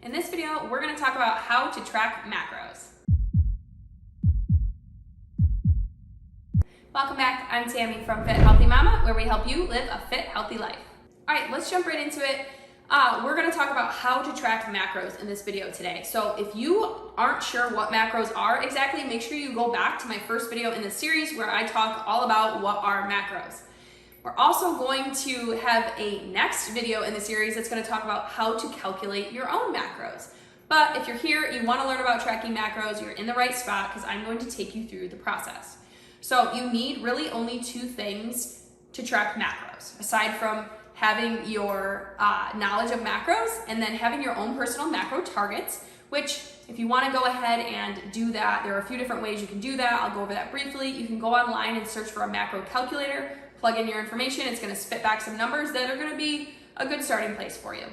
In this video, we're going to talk about how to track macros. Welcome back. I'm Tammy from Fit Healthy Mama, where we help you live a fit, healthy life. All right, let's jump right into it. We're going to talk about how to track macros in this video today. So if you aren't sure what macros are exactly, make sure you go back to my first video in the series where I talk all about what are macros. We're also going to have a next video in the series that's going to talk about how to calculate your own macros. But if you're here, you want to learn about tracking macros, you're in the right spot because I'm going to take you through the process. So you need really only two things to track macros, aside from having your knowledge of macros and then having your own personal macro targets, which if you want to go ahead and do that, there are a few different ways you can do that. I'll go over that briefly. You can go online and search for a macro calculator, plug in your information. It's going to spit back some numbers that are going to be a good starting place for you.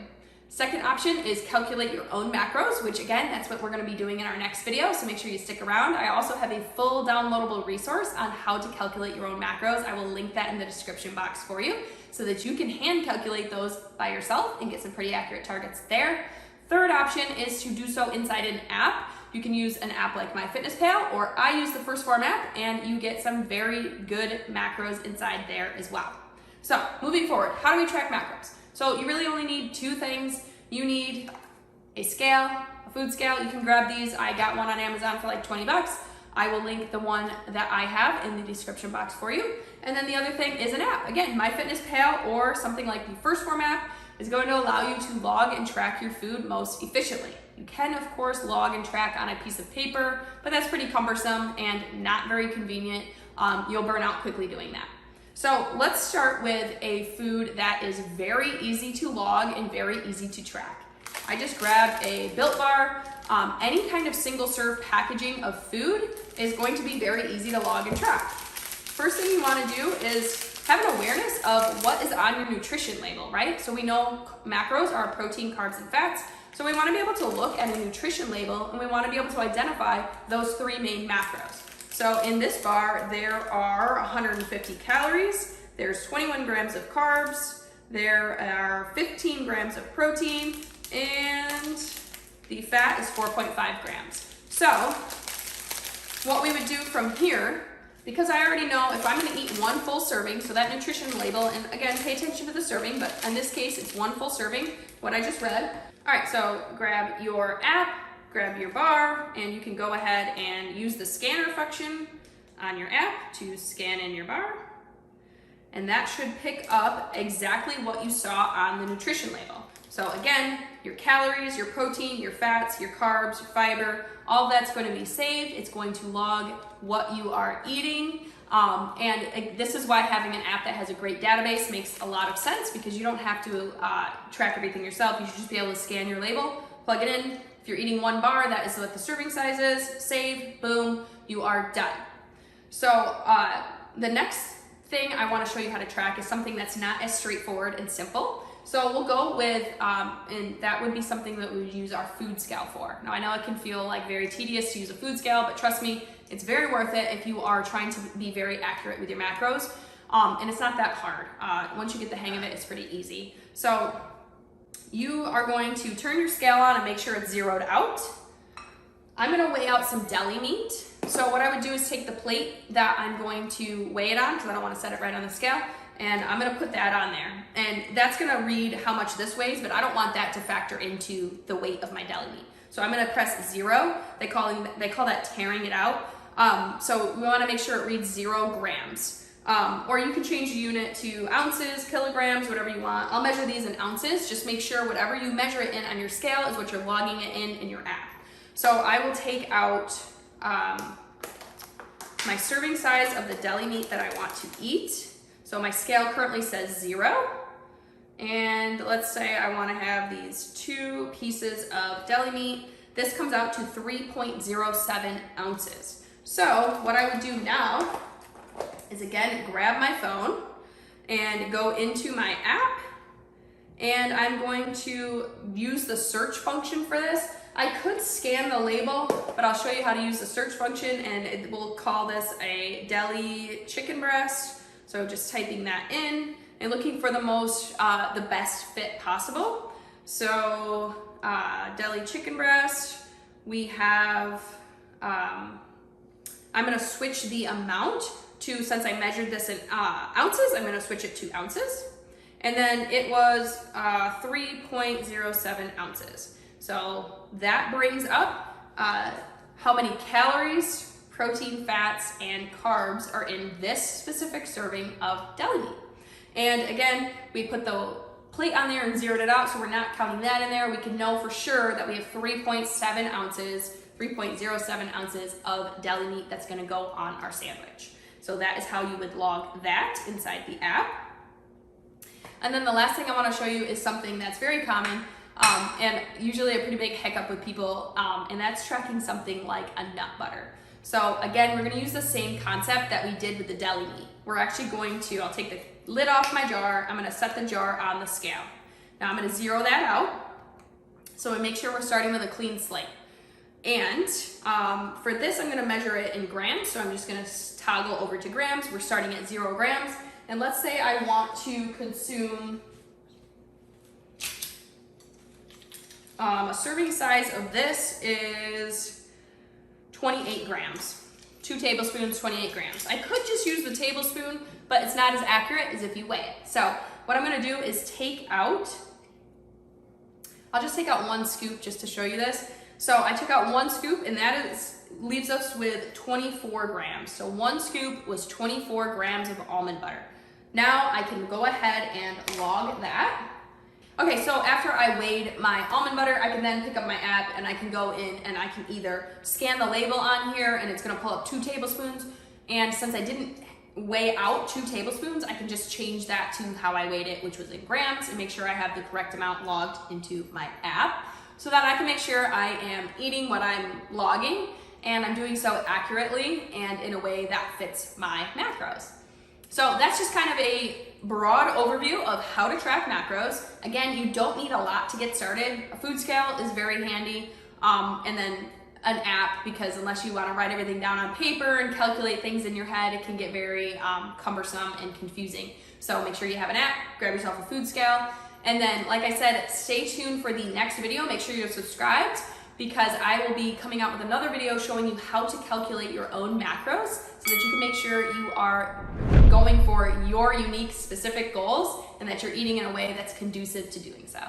Second option is calculate your own macros, which again, that's what we're going to be doing in our next video, so make sure you stick around. I also have a full downloadable resource on how to calculate your own macros. I will link that in the description box for you so that you can hand calculate those by yourself and get some pretty accurate targets there. Third option is to do so inside an app. You can use an app like MyFitnessPal, or I use the First Form app, and you get some very good macros inside there as well. So moving forward, how do we track macros? So you really only need two things. You need a scale, a food scale. You can grab these. I got one on Amazon for like 20 bucks. I will link the one that I have in the description box for you. And then the other thing is an app. Again, MyFitnessPal or something like the First Form app is going to allow you to log and track your food most efficiently. You can, of course, log and track on a piece of paper, but that's pretty cumbersome and not very convenient. You'll burn out quickly doing that. So let's start with a food that is very easy to log and very easy to track. I just grabbed a Built Bar. Any kind of single serve packaging of food is going to be very easy to log and track. First thing you want to do is have an awareness of what is on your nutrition label, right? So we know macros are protein, carbs, and fats. So we want to be able to look at a nutrition label and we want to be able to identify those three main macros. So in this bar, there are 150 calories, there's 21 grams of carbs, there are 15 grams of protein, and the fat is 4.5 grams. So what we would do from here, because I already know if I'm going to eat one full serving, so that nutrition label, and again, pay attention to the serving, but in this case, it's one full serving, what I just read. All right, so grab your app, grab your bar, and you can go ahead and use the scanner function on your app to scan in your bar. And that should pick up exactly what you saw on the nutrition label. So again, your calories, your protein, your fats, your carbs, your fiber, all that's going to be saved. It's going to log what you are eating. And this is why having an app that has a great database makes a lot of sense, because you don't have to track everything yourself. You should just be able to scan your label, plug it in. If you're eating one bar, that is what the serving size is. Save, boom, you are done. So the next thing I want to show you how to track is something that's not as straightforward and simple. So we'll go with, and that would be something that we would use our food scale for. Now I know it can feel like very tedious to use a food scale, but trust me, it's very worth it if you are trying to be very accurate with your macros. And it's not that hard. Once you get the hang of it, it's pretty easy. So you are going to turn your scale on and make sure it's zeroed out. I'm going to weigh out some deli meat. So what I would do is take the plate that I'm going to weigh it on, because I don't want to set it right on the scale, and I'm going to put that on there. And that's going to read how much this weighs, but I don't want that to factor into the weight of my deli meat. So I'm going to press 0. They call that tearing it out. So we want to make sure it reads 0 grams. Or you can change the unit to ounces, kilograms, whatever you want. I'll measure these in ounces. Just make sure whatever you measure it in on your scale is what you're logging it in your app. So I will take out my serving size of the deli meat that I want to eat. So my scale currently says 0. And let's say I want to have these 2 pieces of deli meat. This comes out to 3.07 ounces. So what I would do now is again grab my phone and go into my app, and I'm going to use the search function for this. I could scan the label, but I'll show you how to use the search function, and it will call this a deli chicken breast. So just typing that in and looking for the best fit possible. So deli chicken breast. We have, I'm gonna switch the amount to, since I measured this in ounces, I'm gonna switch it to ounces. And then it was 3.07 ounces. So that brings up how many calories, protein, fats, and carbs are in this specific serving of deli meat. And again, we put the plate on there and zeroed it out, so we're not counting that in there. We can know for sure that we have 3.7 ounces, 3.07 ounces of deli meat that's gonna go on our sandwich. So that is how you would log that inside the app. And then the last thing I wanna show you is something that's very common and usually a pretty big hiccup with people, and that's tracking something like a nut butter. So again, we're gonna use the same concept that we did with the deli meat. We're actually going to, I'll take the lid off my jar, I'm gonna set the jar on the scale. Now I'm gonna zero that out. So we make sure we're starting with a clean slate. And for this, I'm gonna measure it in grams. So I'm just gonna toggle over to grams. We're starting at 0 grams. And let's say I want to consume a serving size of this is 28 grams. 2 tablespoons, 28 grams. I could just use the tablespoon, but it's not as accurate as if you weigh it. So what I'm gonna do is I'll just take out 1 scoop just to show you this. So I took out 1 scoop, and that leaves us with 24 grams. So 1 scoop was 24 grams of almond butter. Now I can go ahead and log that. Okay, so after I weighed my almond butter, I can then pick up my app and I can go in and I can either scan the label on here and it's gonna pull up 2 tablespoons. And since I didn't weigh out 2 tablespoons, I can just change that to how I weighed it, which was in grams, and make sure I have the correct amount logged into my app so that I can make sure I am eating what I'm logging and I'm doing so accurately and in a way that fits my macros. So that's just kind of a broad overview of how to track macros. Again, you don't need a lot to get started. A food scale is very handy, and then an app, because unless you want to write everything down on paper and calculate things in your head, it can get very cumbersome and confusing. So make sure you have an app, grab yourself a food scale, and then, like I said, stay tuned for the next video. Make sure you're subscribed, because I will be coming out with another video showing you how to calculate your own macros so that you can make sure you are going for your unique specific goals and that you're eating in a way that's conducive to doing so.